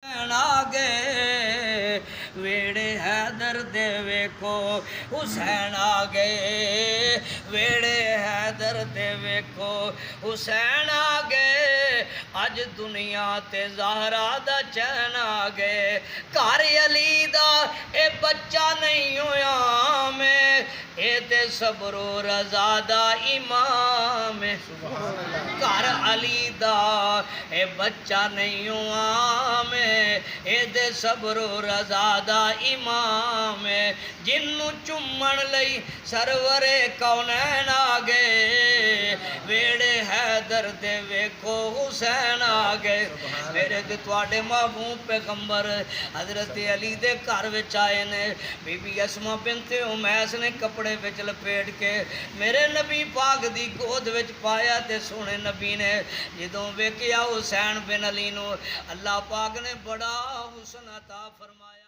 आगे वेड़े हैदर दे वेखो हुसैन आगे वेड़े हैदर दे वेखो हुसैन आगे अज दुनिया ते ज़हरा दा चैन आगे घर अली दा ए बच्चा नहीं होया मैं ए ते सबरो रज़ा दा इमाम घर अली दा ए बच्चा नहीं हुआ मैं एदे सबरो रज़ा दा इमाम जिन्नू चुम्मन लई सरवरे कौनैन आ गए वेड़े हैदर दे वेखो हुसैन आ गए। मेरे ते तुहाडे महबूब पैगंबर हज़रत अली दे घर विच आए ने बीबी अस्मा बिनते उमैस ने कपड़े विच लपेट के मेरे नबी पाक दी गोद विच पाया ते सोने नबी ने जदों वेखिया हुसैन बिन अली नू अल्लाह पाक ने बड़ा हुस्न अता फरमाया।